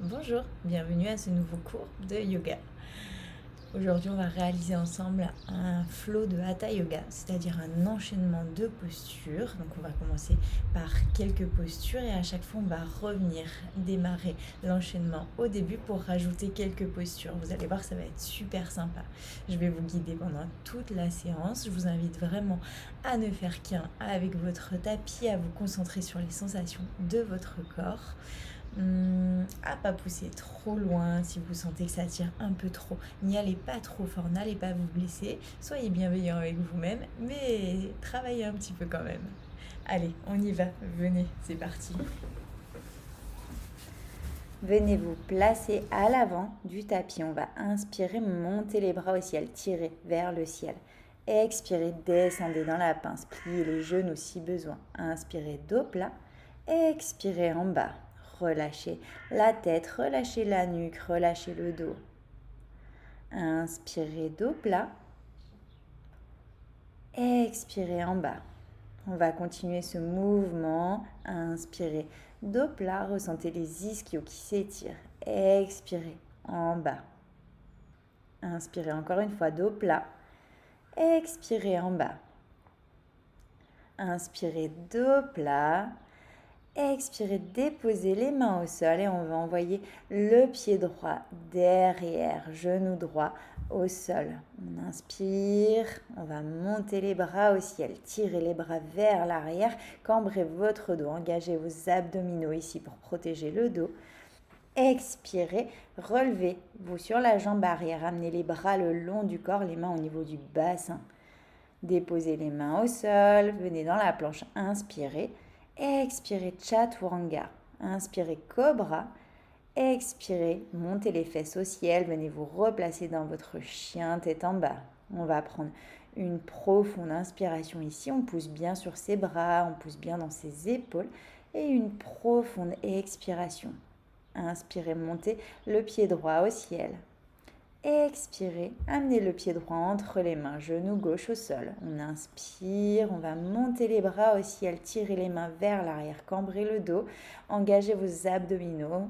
Bonjour, bienvenue à ce nouveau cours de yoga. Aujourd'hui, on va réaliser ensemble un flow de Hatha Yoga, c'est-à-dire un enchaînement de postures. Donc, on va commencer par quelques postures et à chaque fois, on va revenir démarrer l'enchaînement au début pour rajouter quelques postures. Vous allez voir, ça va être super sympa. Je vais vous guider pendant toute la séance. Je vous invite vraiment à ne faire qu'un avec votre tapis, à vous concentrer sur les sensations de votre corps. À pas pousser trop loin si vous sentez que ça tire un peu trop. N'y allez pas trop fort, n'allez pas vous blesser. Soyez bienveillant avec vous-même, mais travaillez un petit peu quand même. Allez, on y va. Venez, c'est parti. Venez vous placer à l'avant du tapis. On va inspirer, monter les bras au ciel, tirer vers le ciel. Expirez, descendez dans la pince, pliez les genoux si besoin. Inspirez, dos plat. Expirez en bas. Relâchez la tête, relâchez la nuque, relâchez le dos. Inspirez, dos plat. Expirez en bas. On va continuer ce mouvement. Inspirez, dos plat, ressentez les ischios qui s'étirent. Expirez en bas. Inspirez encore une fois, dos plat. Expirez en bas. Inspirez, dos plat. Expirez, déposez les mains au sol et on va envoyer le pied droit derrière, genou droit au sol. On inspire, on va monter les bras au ciel, tirez les bras vers l'arrière, cambrez votre dos, engagez vos abdominaux ici pour protéger le dos. Expirez, relevez-vous sur la jambe arrière, amenez les bras le long du corps, les mains au niveau du bassin. Déposez les mains au sol, venez dans la planche, inspirez. Expirez, Chaturanga. Inspirez, Cobra. Expirez, montez les fesses au ciel. Venez vous replacer dans votre chien tête en bas. On va prendre une profonde inspiration ici. On pousse bien sur ses bras, on pousse bien dans ses épaules. Et une profonde expiration. Inspirez, montez le pied droit au ciel. Expirez, amenez le pied droit entre les mains, genou gauche au sol. On inspire, on va monter les bras au ciel, tirer les mains vers l'arrière, cambrer le dos, engagez vos abdominaux.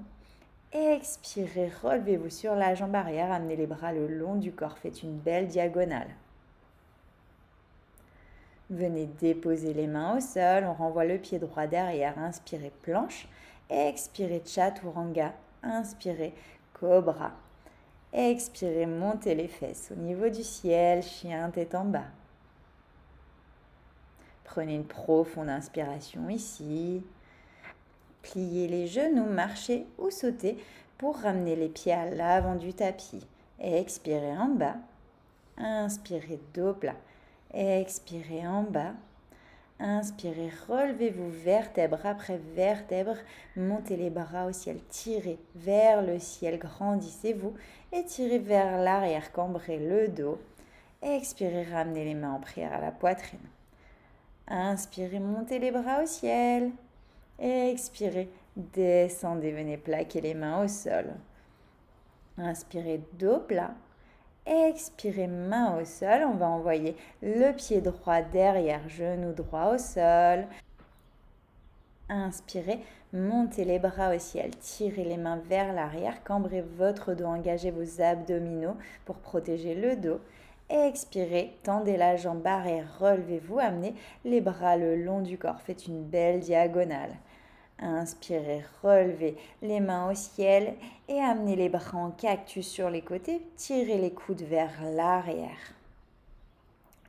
Expirez, relevez-vous sur la jambe arrière, amenez les bras le long du corps, faites une belle diagonale. Venez déposer les mains au sol, on renvoie le pied droit derrière, inspirez planche, expirez Chaturanga, inspirez Cobra. Expirez, montez les fesses au niveau du ciel, chien tête en bas. Prenez une profonde inspiration ici. Pliez les genoux, marchez ou sautez pour ramener les pieds à l'avant du tapis. Expirez en bas. Inspirez, dos plat. Expirez en bas. Inspirez, relevez-vous vertèbre après vertèbre, montez les bras au ciel, tirez vers le ciel, grandissez-vous et tirez vers l'arrière, cambrez le dos. Expirez, ramenez les mains en prière à la poitrine. Inspirez, montez les bras au ciel. Expirez, descendez, venez plaquer les mains au sol. Inspirez, dos plat. Expirez, main au sol. On va envoyer le pied droit derrière, genou droit au sol. Inspirez, montez les bras au ciel, tirez les mains vers l'arrière, cambrez votre dos, engagez vos abdominaux pour protéger le dos. Expirez, tendez la jambe arrière, relevez-vous, amenez les bras le long du corps, faites une belle diagonale. Inspirez, relevez les mains au ciel et amenez les bras en cactus sur les côtés, tirez les coudes vers l'arrière.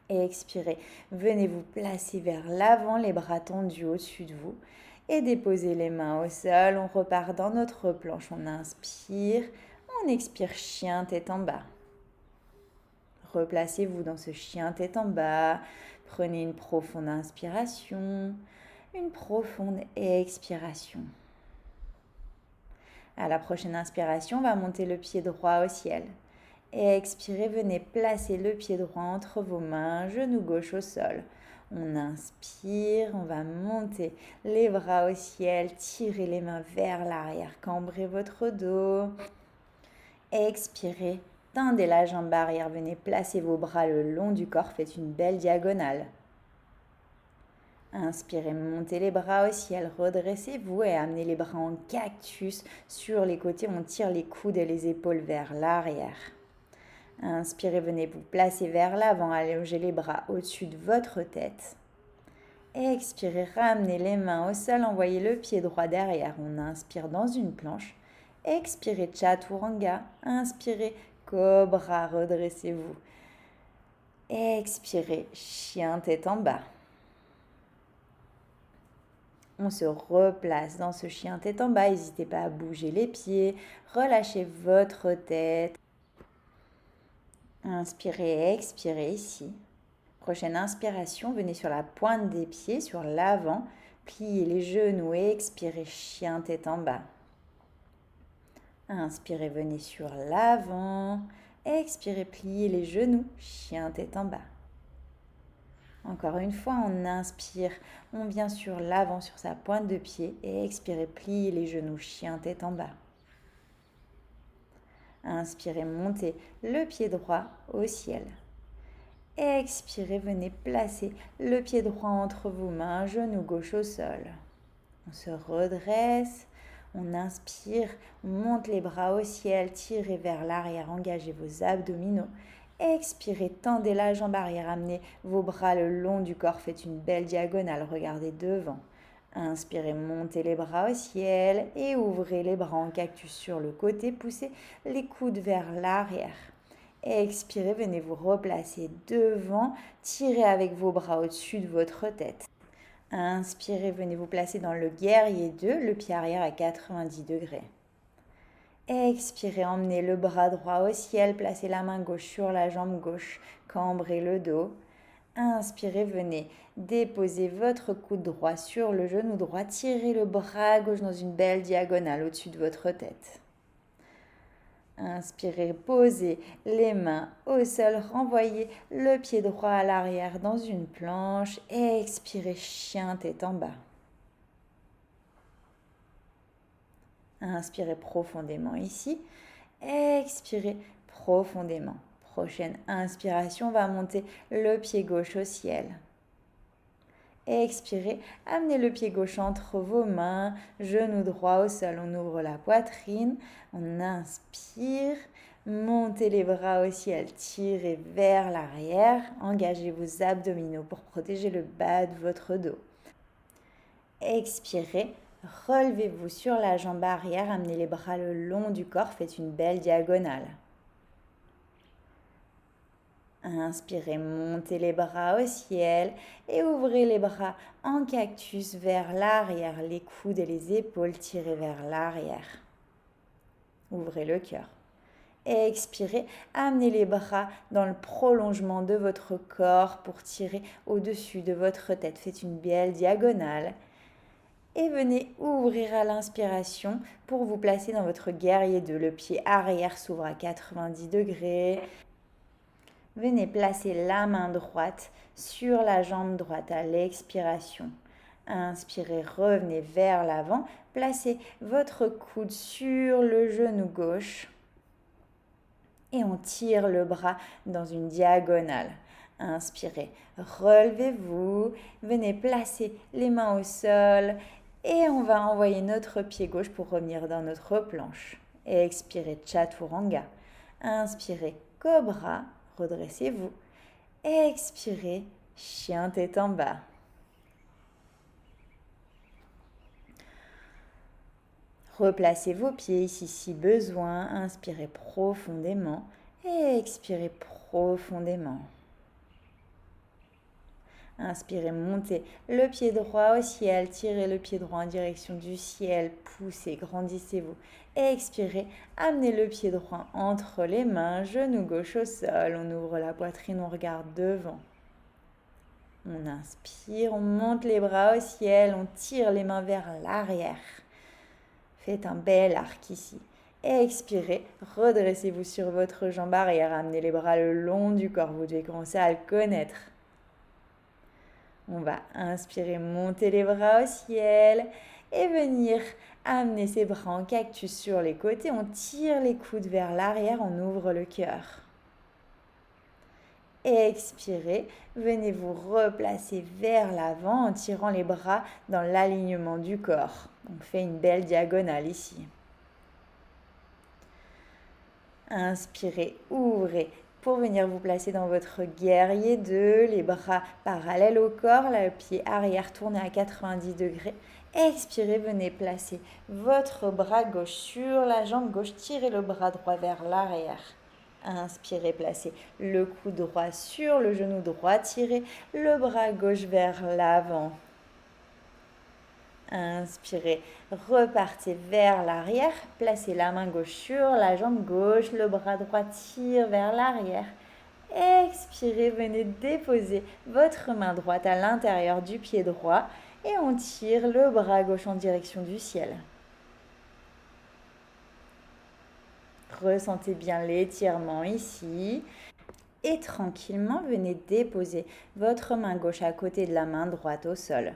Expirez, venez vous placer vers l'avant, les bras tendus au-dessus de vous et déposez les mains au sol. On repart dans notre planche, on inspire, on expire, chien tête en bas. Replacez-vous dans ce chien tête en bas, prenez une profonde inspiration, une profonde expiration. À la prochaine inspiration, on va monter le pied droit au ciel. Expirez, venez placer le pied droit entre vos mains, genou gauche au sol. On inspire, on va monter les bras au ciel, tirez les mains vers l'arrière, cambrez votre dos. Expirez, tendez la jambe arrière, venez placer vos bras le long du corps, faites une belle diagonale. Inspirez, montez les bras au ciel, redressez-vous et amenez les bras en cactus sur les côtés. On tire les coudes et les épaules vers l'arrière. Inspirez, venez vous placer vers l'avant, allongez les bras au-dessus de votre tête. Expirez, ramenez les mains au sol, envoyez le pied droit derrière. On inspire dans une planche. Expirez, Chaturanga. Inspirez, Cobra, redressez-vous. Expirez, chien tête en bas. On se replace dans ce chien tête en bas. N'hésitez pas à bouger les pieds. Relâchez votre tête. Inspirez, expirez ici. Prochaine inspiration, venez sur la pointe des pieds, sur l'avant. Pliez les genoux et expirez, chien tête en bas. Inspirez, venez sur l'avant. Expirez, pliez les genoux, chien tête en bas. Encore une fois, on inspire, on vient sur l'avant, sur sa pointe de pied. Et expirez, pliez les genoux, chien tête en bas. Inspirez, montez le pied droit au ciel. Expirez, venez placer le pied droit entre vos mains, genou gauche au sol. On se redresse, on inspire, on monte les bras au ciel, tirez vers l'arrière, engagez vos abdominaux. Expirez, tendez la jambe arrière, amenez vos bras le long du corps, faites une belle diagonale, regardez devant. Inspirez, montez les bras au ciel et ouvrez les bras en cactus sur le côté, poussez les coudes vers l'arrière. Expirez, venez vous replacer devant, tirez avec vos bras au-dessus de votre tête. Inspirez, venez vous placer dans le guerrier 2, le pied arrière à 90 degrés. Expirez, emmenez le bras droit au ciel, placez la main gauche sur la jambe gauche, cambrez le dos. Inspirez, venez déposer votre coude droit sur le genou droit, tirez le bras gauche dans une belle diagonale au-dessus de votre tête. Inspirez, posez les mains au sol, renvoyez le pied droit à l'arrière dans une planche. Expirez, chien tête en bas. Inspirez profondément ici. Expirez profondément. Prochaine inspiration, on va monter le pied gauche au ciel. Expirez, amenez le pied gauche entre vos mains, genou droit au sol, on ouvre la poitrine, on inspire, montez les bras au ciel, tirez vers l'arrière, engagez vos abdominaux pour protéger le bas de votre dos. Expirez, relevez-vous sur la jambe arrière, amenez les bras le long du corps, faites une belle diagonale. Inspirez, montez les bras au ciel et ouvrez les bras en cactus vers l'arrière, les coudes et les épaules tirés vers l'arrière. Ouvrez le cœur. Expirez, amenez les bras dans le prolongement de votre corps pour tirer au-dessus de votre tête. Faites une belle diagonale. Et venez ouvrir à l'inspiration pour vous placer dans votre guerrier 2. Le pied arrière s'ouvre à 90 degrés. Venez placer la main droite sur la jambe droite à l'expiration. Inspirez, revenez vers l'avant. Placez votre coude sur le genou gauche. Et on tire le bras dans une diagonale. Inspirez, relevez-vous. Venez placer les mains au sol. Et on va envoyer notre pied gauche pour revenir dans notre planche. Expirez, Chaturanga. Inspirez, Cobra. Redressez-vous. Expirez, chien tête en bas. Replacez vos pieds ici si besoin. Inspirez profondément et expirez profondément. Inspirez, montez le pied droit au ciel, tirez le pied droit en direction du ciel, poussez, grandissez-vous. Expirez, amenez le pied droit entre les mains, genou gauche au sol, on ouvre la poitrine, on regarde devant. On inspire, on monte les bras au ciel, on tire les mains vers l'arrière. Faites un bel arc ici. Expirez, redressez-vous sur votre jambe arrière, amenez les bras le long du corps, vous devez commencer à le connaître. On va inspirer, monter les bras au ciel et venir amener ses bras en cactus sur les côtés. On tire les coudes vers l'arrière, on ouvre le cœur. Expirez, venez vous replacer vers l'avant en tirant les bras dans l'alignement du corps. On fait une belle diagonale ici. Inspirez, ouvrez pour venir vous placer dans votre guerrier 2, les bras parallèles au corps, le pied arrière tourné à 90 degrés. Expirez, venez placer votre bras gauche sur la jambe gauche, tirez le bras droit vers l'arrière. Inspirez, placez le coude droit sur le genou droit, tirez le bras gauche vers l'avant. Inspirez, repartez vers l'arrière, placez la main gauche sur la jambe gauche, le bras droit tire vers l'arrière. Expirez, venez déposer votre main droite à l'intérieur du pied droit et on tire le bras gauche en direction du ciel. Ressentez bien l'étirement ici. Et tranquillement, venez déposer votre main gauche à côté de la main droite au sol.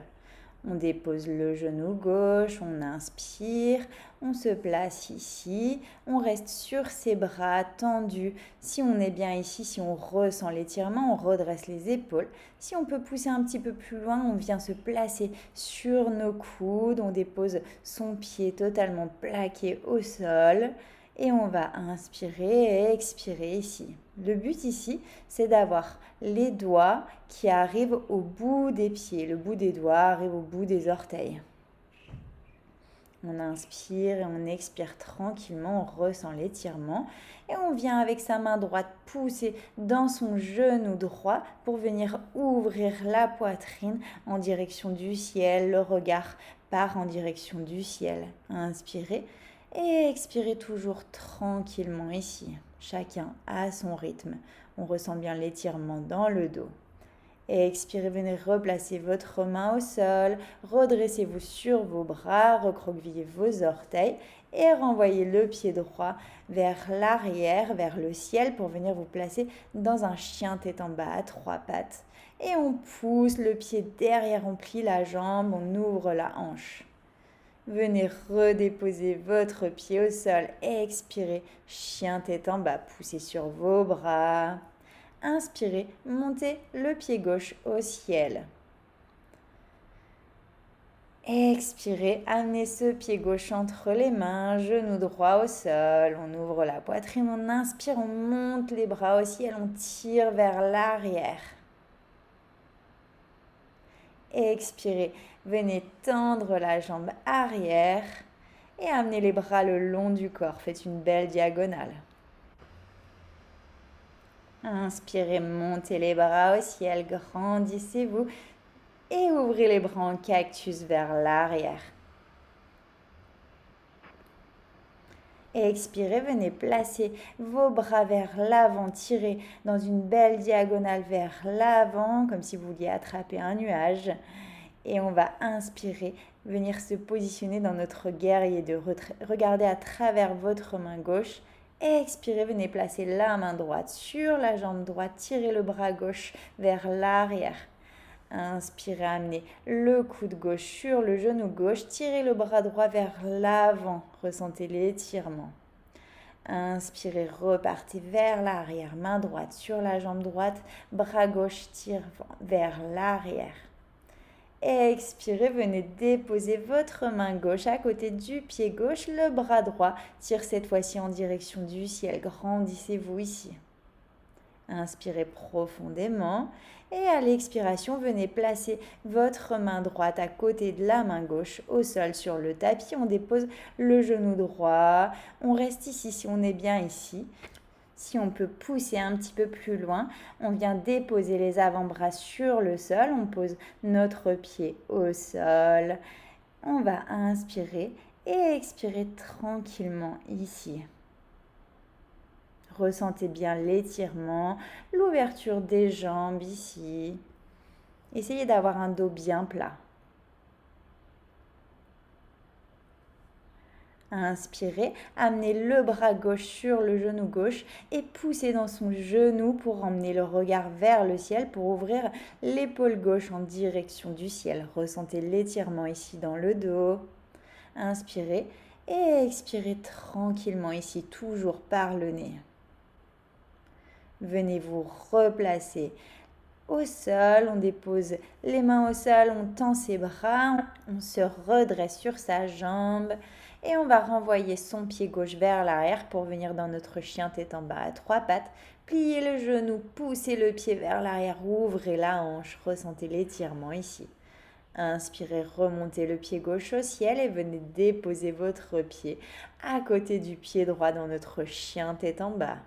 On dépose le genou gauche, on inspire, on se place ici, on reste sur ses bras tendus. Si on est bien ici, si on ressent l'étirement, on redresse les épaules. Si on peut pousser un petit peu plus loin, on vient se placer sur nos coudes, on dépose son pied totalement plaqué au sol. Et on va inspirer et expirer ici. Le but ici, c'est d'avoir les doigts qui arrivent au bout des pieds. Le bout des doigts arrive au bout des orteils. On inspire et on expire tranquillement, on ressent l'étirement. Et on vient avec sa main droite pousser dans son genou droit pour venir ouvrir la poitrine en direction du ciel. Le regard part en direction du ciel. Inspirez. Et expirez toujours tranquillement ici, chacun à son rythme. On ressent bien l'étirement dans le dos. Et expirez, venez replacer votre main au sol, redressez-vous sur vos bras, recroquevillez vos orteils et renvoyez le pied droit vers l'arrière, vers le ciel pour venir vous placer dans un chien tête en bas à 3 pattes. Et on pousse le pied derrière, on plie la jambe, on ouvre la hanche. Venez redéposer votre pied au sol. Expirez, chien tête en bas, poussez sur vos bras. Inspirez, montez le pied gauche au ciel. Expirez, amenez ce pied gauche entre les mains, genou droit au sol. On ouvre la poitrine, on inspire, on monte les bras au ciel, on tire vers l'arrière. Expirez, venez tendre la jambe arrière et amenez les bras le long du corps. Faites une belle diagonale. Inspirez, montez les bras au ciel, grandissez-vous et ouvrez les bras en cactus vers l'arrière. Expirez, venez placer vos bras vers l'avant, tirez dans une belle diagonale vers l'avant, comme si vous vouliez attraper un nuage. Et on va inspirer, venir se positionner dans notre guerrier de regardez à travers votre main gauche. Expirez, venez placer la main droite sur la jambe droite, tirez le bras gauche vers l'arrière. Inspirez, amenez le coude gauche sur le genou gauche, tirez le bras droit vers l'avant, ressentez l'étirement. Inspirez, repartez vers l'arrière, main droite sur la jambe droite, bras gauche tire vers l'arrière. Expirez, venez déposer votre main gauche à côté du pied gauche, le bras droit tire cette fois-ci en direction du ciel, grandissez-vous ici. Inspirez profondément et à l'expiration, venez placer votre main droite à côté de la main gauche au sol sur le tapis. On dépose le genou droit, on reste ici si on est bien ici. Si on peut pousser un petit peu plus loin, on vient déposer les avant-bras sur le sol, on pose notre pied au sol. On va inspirer et expirer tranquillement ici. Ressentez bien l'étirement, l'ouverture des jambes ici. Essayez d'avoir un dos bien plat. Inspirez, amenez le bras gauche sur le genou gauche et poussez dans son genou pour emmener le regard vers le ciel, pour ouvrir l'épaule gauche en direction du ciel. Ressentez l'étirement ici dans le dos. Inspirez et expirez tranquillement ici, toujours par le nez. Venez vous replacer au sol, on dépose les mains au sol, on tend ses bras, on se redresse sur sa jambe et on va renvoyer son pied gauche vers l'arrière pour venir dans notre chien tête en bas à 3 pattes. Pliez le genou, poussez le pied vers l'arrière, ouvrez la hanche, ressentez l'étirement ici. Inspirez, remontez le pied gauche au ciel et venez déposer votre pied à côté du pied droit dans notre chien tête en bas.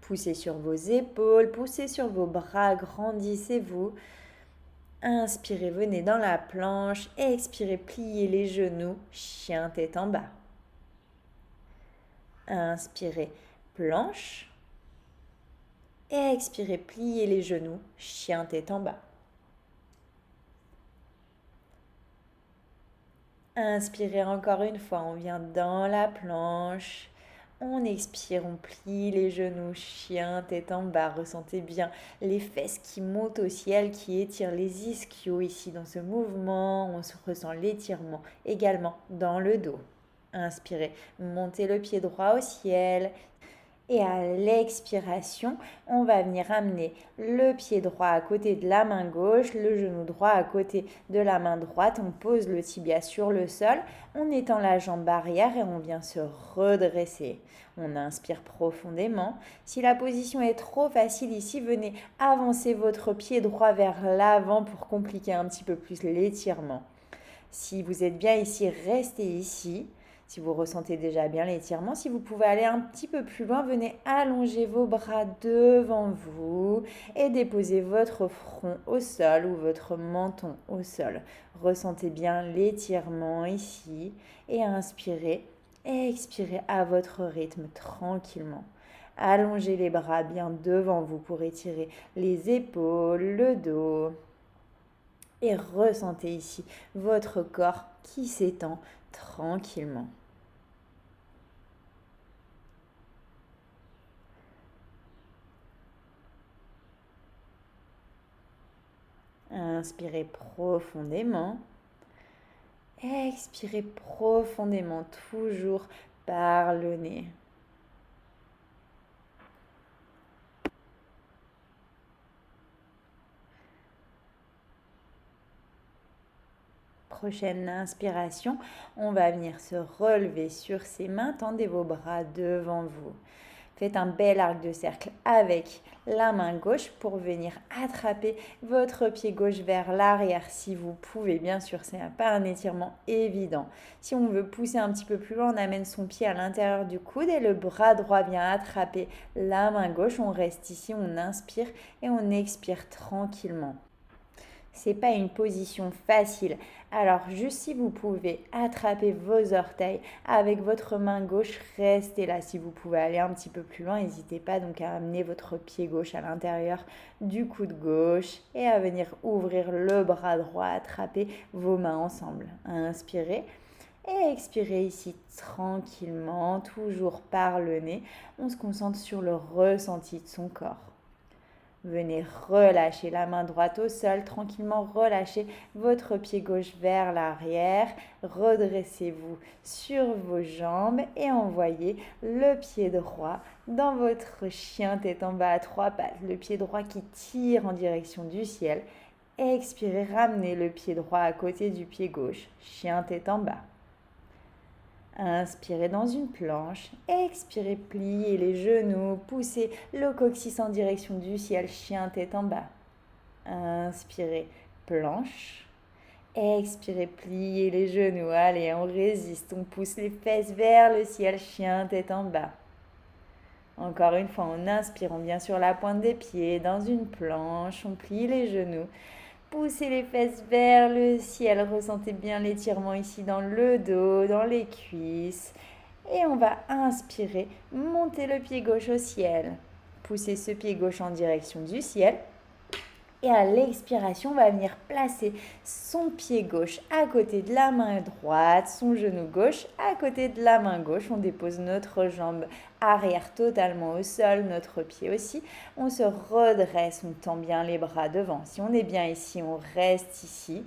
Poussez sur vos épaules, poussez sur vos bras, grandissez-vous. Inspirez, venez dans la planche. Expirez, pliez les genoux, chien tête en bas. Inspirez, planche. Expirez, pliez les genoux, chien tête en bas. Inspirez encore une fois, on vient dans la planche. On expire, on plie les genoux, chien, tête en bas. Ressentez bien les fesses qui montent au ciel, qui étirent les ischios ici dans ce mouvement. On se ressent l'étirement également dans le dos. Inspirez, montez le pied droit au ciel. Et à l'expiration, on va venir amener le pied droit à côté de la main gauche, le genou droit à côté de la main droite. On pose le tibia sur le sol, on étend la jambe arrière et on vient se redresser. On inspire profondément. Si la position est trop facile ici, venez avancer votre pied droit vers l'avant pour compliquer un petit peu plus l'étirement. Si vous êtes bien ici, restez ici. Si vous ressentez déjà bien l'étirement, si vous pouvez aller un petit peu plus loin, venez allonger vos bras devant vous et déposez votre front au sol ou votre menton au sol. Ressentez bien l'étirement ici et inspirez et expirez à votre rythme tranquillement. Allongez les bras bien devant vous pour étirer les épaules, le dos. Et ressentez ici votre corps qui s'étend tranquillement. Inspirez profondément. Expirez profondément, toujours par le nez. Prochaine inspiration, on va venir se relever sur ses mains, tendez vos bras devant vous. Faites un bel arc de cercle avec la main gauche pour venir attraper votre pied gauche vers l'arrière si vous pouvez. Bien sûr, ce n'est pas un étirement évident. Si on veut pousser un petit peu plus loin, on amène son pied à l'intérieur du coude et le bras droit vient attraper la main gauche. On reste ici, on inspire et on expire tranquillement. C'est pas une position facile. Alors, juste si vous pouvez attraper vos orteils avec votre main gauche, restez là. Si vous pouvez aller un petit peu plus loin, n'hésitez pas donc à amener votre pied gauche à l'intérieur du coude gauche et à venir ouvrir le bras droit, attraper vos mains ensemble. Inspirez et expirez ici tranquillement, toujours par le nez. On se concentre sur le ressenti de son corps. Venez relâcher la main droite au sol, tranquillement relâchez votre pied gauche vers l'arrière, redressez-vous sur vos jambes et envoyez le pied droit dans votre chien tête en bas à 3 pattes, le pied droit qui tire en direction du ciel. Expirez, ramenez le pied droit à côté du pied gauche, chien tête en bas. Inspirez dans une planche, expirez, pliez les genoux, poussez le coccyx en direction du ciel, chien tête en bas. Inspirez, planche, expirez, pliez les genoux, allez, on résiste, on pousse les fesses vers le ciel, chien tête en bas. Encore une fois, on inspire, on vient sur la pointe des pieds, dans une planche, on plie les genoux. Poussez les fesses vers le ciel, ressentez bien l'étirement ici dans le dos, dans les cuisses. Et on va inspirer, monter le pied gauche au ciel. Poussez ce pied gauche en direction du ciel. Et à l'expiration, on va venir placer son pied gauche à côté de la main droite, son genou gauche à côté de la main gauche. On dépose notre jambe arrière totalement au sol, notre pied aussi. On se redresse, on tend bien les bras devant. Si on est bien ici, on reste ici.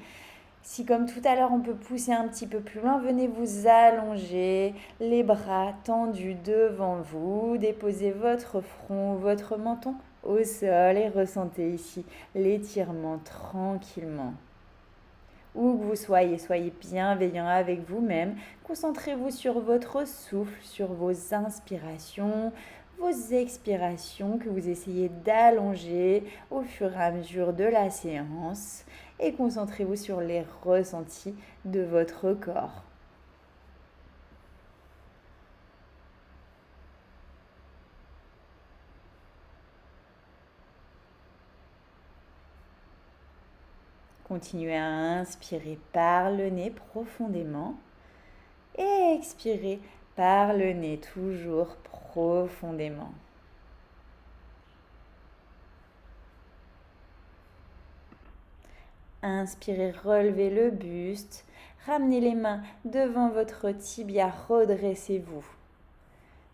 Si comme tout à l'heure on peut pousser un petit peu plus loin, venez vous allonger, les bras tendus devant vous, déposez votre front, votre menton au sol et ressentez ici l'étirement tranquillement. Où que vous soyez, soyez bienveillant avec vous-même. Concentrez-vous sur votre souffle, sur vos inspirations, vos expirations que vous essayez d'allonger au fur et à mesure de la séance. Et concentrez-vous sur les ressentis de votre corps. Continuez à inspirer par le nez profondément et expirez par le nez toujours profondément. Inspirez, relevez le buste, ramenez les mains devant votre tibia, redressez-vous.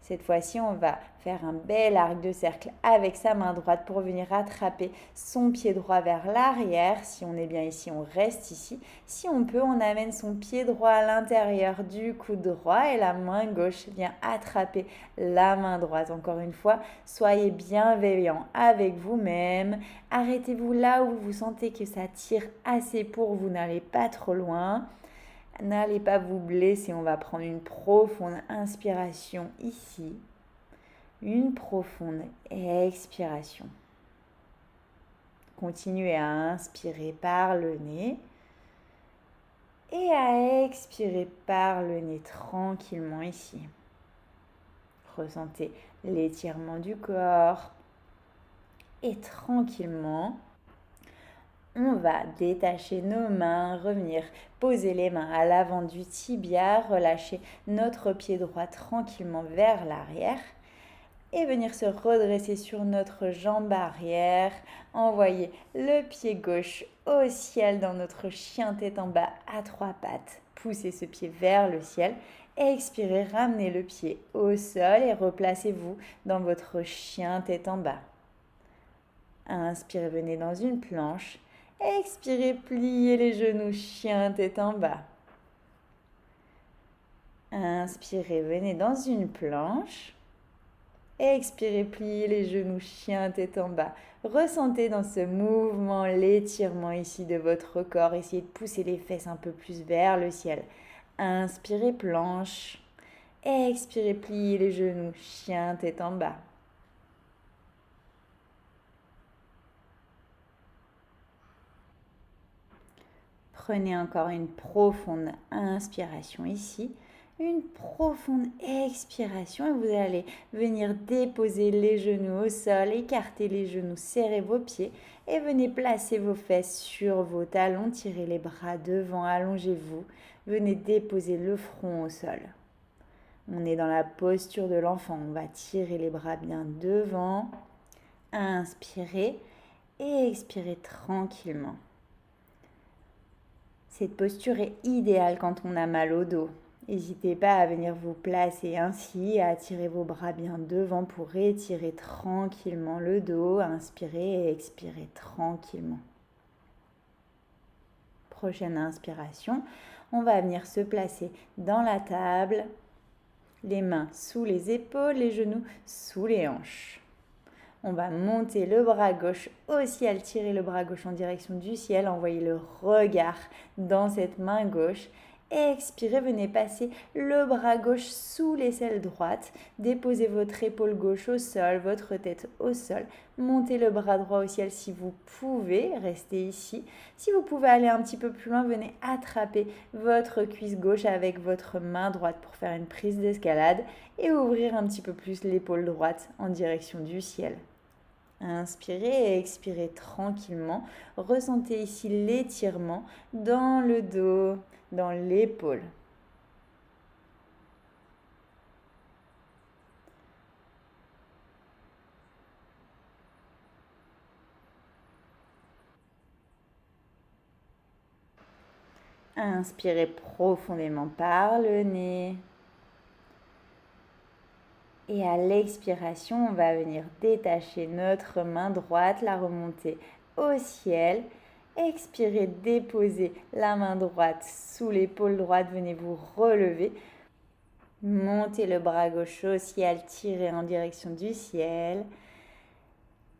Cette fois-ci, on va faire un bel arc de cercle avec sa main droite pour venir attraper son pied droit vers l'arrière. Si on est bien ici, on reste ici. Si on peut, on amène son pied droit à l'intérieur du coude droit et la main gauche vient attraper la main droite. Encore une fois, soyez bienveillant avec vous-même. Arrêtez-vous là où vous sentez que ça tire assez pour vous, n'allez pas trop loin. N'allez pas vous blesser, on va prendre une profonde inspiration ici, une profonde expiration. Continuez à inspirer par le nez et à expirer par le nez tranquillement ici. Ressentez l'étirement du corps et tranquillement, on va détacher nos mains, revenir poser les mains à l'avant du tibia, relâcher notre pied droit tranquillement vers l'arrière et venir se redresser sur notre jambe arrière. Envoyer le pied gauche au ciel dans notre chien tête en bas à trois pattes. Poussez ce pied vers le ciel. Expirez, ramenez le pied au sol et replacez-vous dans votre chien tête en bas. Inspirez, venez dans une planche. Expirez, pliez les genoux, chien tête en bas. Inspirez, venez dans une planche. Expirez, pliez les genoux, chien tête en bas. Ressentez dans ce mouvement l'étirement ici de votre corps. Essayez de pousser les fesses un peu plus vers le ciel. Inspirez, planche. Expirez, pliez les genoux, chien tête en bas. Prenez encore une profonde inspiration ici, une profonde expiration et vous allez venir déposer les genoux au sol, écarter les genoux, serrer vos pieds et venez placer vos fesses sur vos talons, tirez les bras devant, allongez-vous, venez déposer le front au sol. On est dans la posture de l'enfant, on va tirer les bras bien devant, inspirez et expirez tranquillement. Cette posture est idéale quand on a mal au dos. N'hésitez pas à venir vous placer ainsi, à tirer vos bras bien devant pour étirer tranquillement le dos. Inspirez et expirez tranquillement. Prochaine inspiration, on va venir se placer dans la table, les mains sous les épaules, les genoux sous les hanches. On va monter le bras gauche au ciel, tirer le bras gauche en direction du ciel, envoyer le regard dans cette main gauche. Expirez, venez passer le bras gauche sous l'aisselle droite. Déposez votre épaule gauche au sol, votre tête au sol. Montez le bras droit au ciel si vous pouvez, restez ici. Si vous pouvez aller un petit peu plus loin, venez attraper votre cuisse gauche avec votre main droite pour faire une prise d'escalade et ouvrir un petit peu plus l'épaule droite en direction du ciel. Inspirez et expirez tranquillement. Ressentez ici l'étirement dans le dos, dans l'épaule. Inspirez profondément par le nez. Et à l'expiration, on va venir détacher notre main droite, la remonter au ciel Expirez, déposez la main droite sous l'épaule droite, venez vous relever. Montez le bras gauche au ciel, tirez en direction du ciel.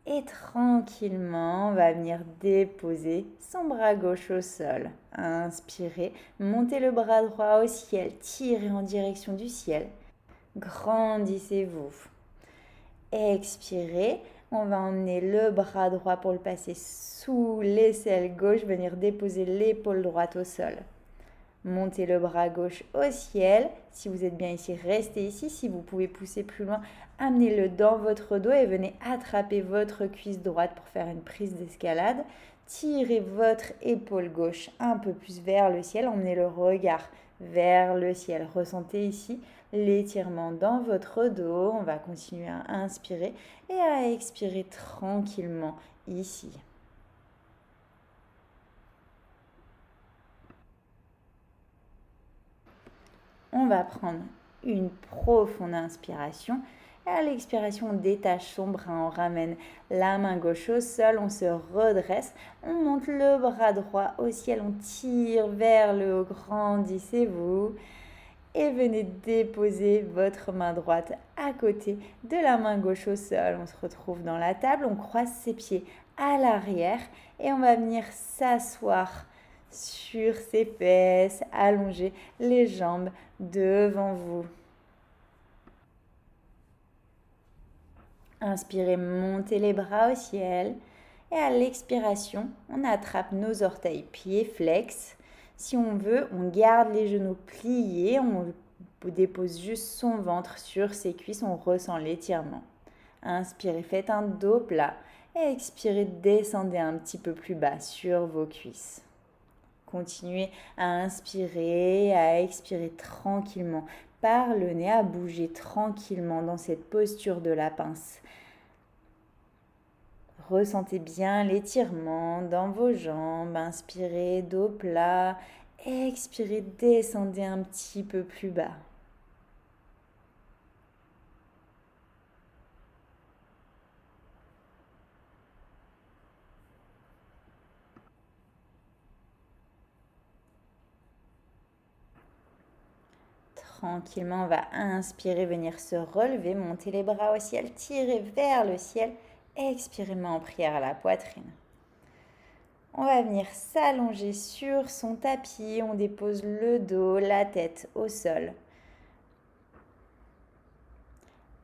Et tranquillement, on va venir déposer son bras gauche au sol. Inspirez, montez le bras droit au ciel, tirez en direction du ciel. Grandissez-vous. Expirez, on va emmener le bras droit pour le passer sous l'aisselle gauche, venir déposer l'épaule droite au sol. Montez le bras gauche au ciel. Si vous êtes bien ici, restez ici. Si vous pouvez pousser plus loin, amenez-le dans votre dos et venez attraper votre cuisse droite pour faire une prise d'escalade. Tirez votre épaule gauche un peu plus vers le ciel. Emmenez le regard vers le ciel. Ressentez ici l'étirement dans votre dos. On va continuer à inspirer et à expirer tranquillement ici. On va prendre une profonde inspiration. À l'expiration, on détache son bras, on ramène la main gauche au sol, on se redresse, on monte le bras droit au ciel, on tire vers le haut, grandissez-vous. Et venez déposer votre main droite à côté de la main gauche au sol. On se retrouve dans la table, on croise ses pieds à l'arrière et on va venir s'asseoir sur ses fesses, allonger les jambes devant vous. Inspirez, montez les bras au ciel. Et à l'expiration, on attrape nos orteils, pieds flex. Si on veut, on garde les genoux pliés, on dépose juste son ventre sur ses cuisses, on ressent l'étirement. Inspirez, faites un dos plat. Et expirez, descendez un petit peu plus bas sur vos cuisses. Continuez à inspirer, à expirer tranquillement par le nez, à bouger tranquillement dans cette posture de la pince. Ressentez bien l'étirement dans vos jambes. Inspirez, dos plat. Expirez, descendez un petit peu plus bas. Tranquillement, on va inspirer, venir se relever, monter les bras au ciel, tirer vers le ciel. Expirez, main en prière à la poitrine. On va venir s'allonger sur son tapis. On dépose le dos, la tête au sol.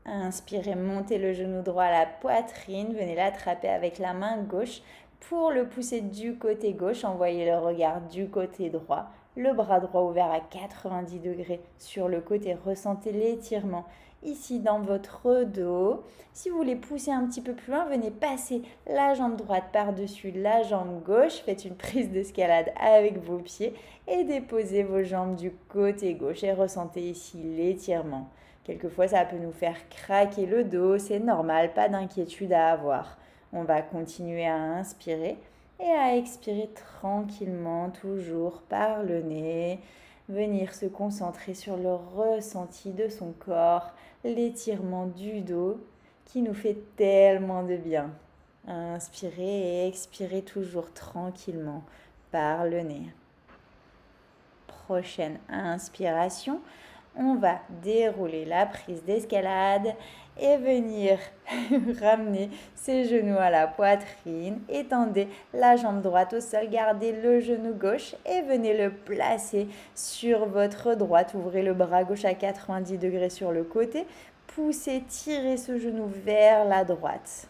Inspirez, montez le genou droit à la poitrine. Venez l'attraper avec la main gauche pour le pousser du côté gauche. Envoyez le regard du côté droit. Le bras droit ouvert à 90 degrés sur le côté. Ressentez l'étirement ici dans votre dos. Si vous voulez pousser un petit peu plus loin, venez passer la jambe droite par-dessus la jambe gauche. Faites une prise d'escalade avec vos pieds et déposez vos jambes du côté gauche et ressentez ici l'étirement. Quelquefois, ça peut nous faire craquer le dos, c'est normal, pas d'inquiétude à avoir. On va continuer à inspirer et à expirer tranquillement, toujours par le nez. Venir se concentrer sur le ressenti de son corps, l'étirement du dos qui nous fait tellement de bien. Inspirez et expirez toujours tranquillement par le nez. Prochaine inspiration. On va dérouler la prise d'escalade et venir ramener ses genoux à la poitrine. Étendez la jambe droite au sol, gardez le genou gauche et venez le placer sur votre droite. Ouvrez le bras gauche à 90 degrés sur le côté. Poussez, tirez ce genou vers la droite.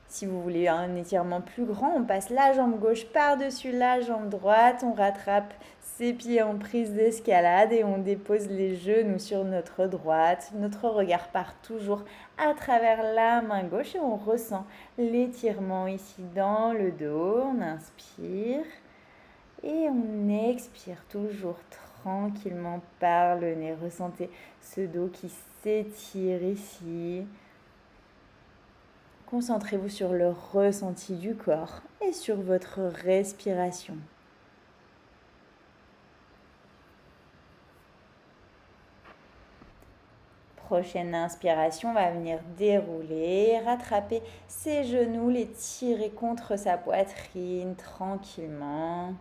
Si vous voulez un étirement plus grand, on passe la jambe gauche par-dessus la jambe droite, on rattrape ses pieds en prise d'escalade et on dépose les genoux sur notre droite. Notre regard part toujours à travers la main gauche et on ressent l'étirement ici dans le dos. On inspire et on expire toujours tranquillement par le nez. Ressentez ce dos qui s'étire ici. Concentrez-vous sur le ressenti du corps et sur votre respiration. Prochaine inspiration, on va venir dérouler, rattraper ses genoux, les tirer contre sa poitrine tranquillement.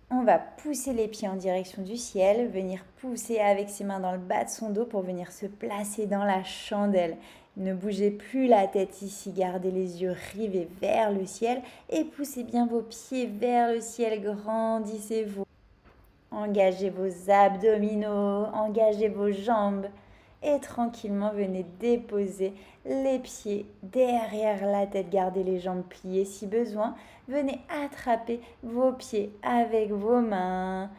On va pousser les pieds en direction du ciel, venir pousser avec ses mains dans le bas de son dos pour venir se placer dans la chandelle. Ne bougez plus la tête ici, gardez les yeux rivés vers le ciel et poussez bien vos pieds vers le ciel, grandissez-vous. Engagez vos abdominaux, engagez vos jambes et tranquillement venez déposer les pieds derrière la tête. Gardez les jambes pliées si besoin. Venez attraper vos pieds avec vos mains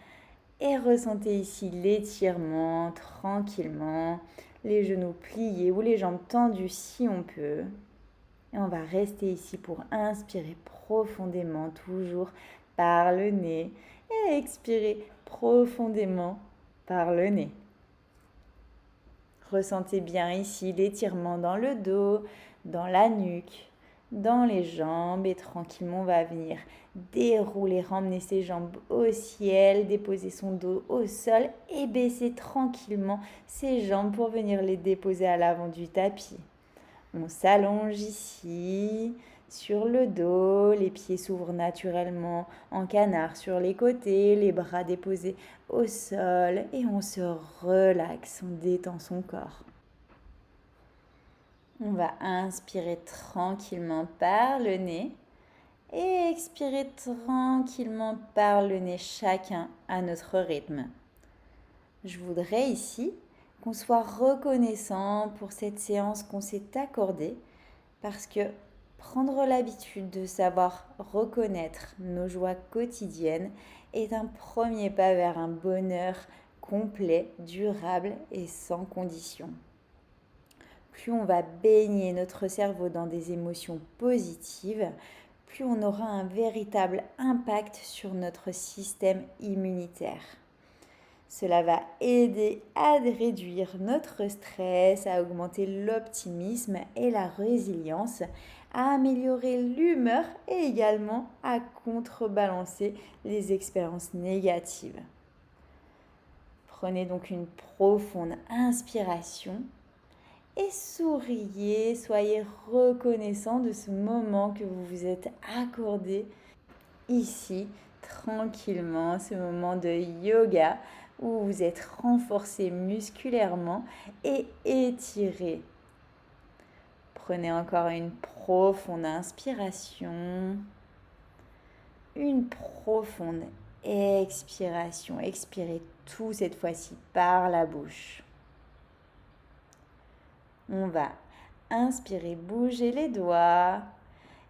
et ressentez ici l'étirement tranquillement. Les genoux pliés ou les jambes tendues si on peut. Et on va rester ici pour inspirer profondément, toujours par le nez, et expirer profondément par le nez. Ressentez bien ici l'étirement dans le dos, dans la nuque, dans les jambes et tranquillement on va venir dérouler, ramener ses jambes au ciel, déposer son dos au sol et baisser tranquillement ses jambes pour venir les déposer à l'avant du tapis. On s'allonge ici sur le dos, les pieds s'ouvrent naturellement en canard sur les côtés, les bras déposés au sol et on se relaxe, on détend son corps. On va inspirer tranquillement par le nez et expirer tranquillement par le nez, chacun à notre rythme. Je voudrais ici qu'on soit reconnaissant pour cette séance qu'on s'est accordée parce que prendre l'habitude de savoir reconnaître nos joies quotidiennes est un premier pas vers un bonheur complet, durable et sans condition. Plus on va baigner notre cerveau dans des émotions positives, plus on aura un véritable impact sur notre système immunitaire. Cela va aider à réduire notre stress, à augmenter l'optimisme et la résilience, à améliorer l'humeur et également à contrebalancer les expériences négatives. Prenez donc une profonde inspiration et souriez, soyez reconnaissant de ce moment que vous vous êtes accordé ici, tranquillement, ce moment de yoga où vous êtes renforcé musculairement et étiré. Prenez encore une profonde inspiration, une profonde expiration. Expirez tout cette fois-ci par la bouche. On va inspirer, bouger les doigts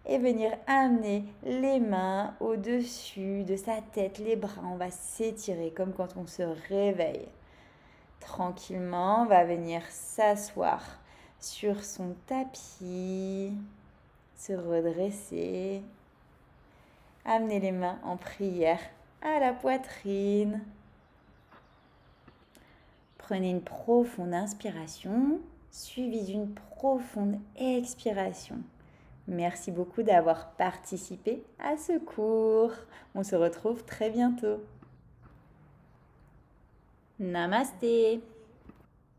et venir amener les mains au-dessus de sa tête, les bras. On va s'étirer comme quand on se réveille. Tranquillement, on va venir s'asseoir sur son tapis, se redresser. Amener les mains en prière à la poitrine. Prenez une profonde inspiration, suivie d'une profonde expiration. Merci beaucoup d'avoir participé à ce cours. On se retrouve très bientôt. Namasté.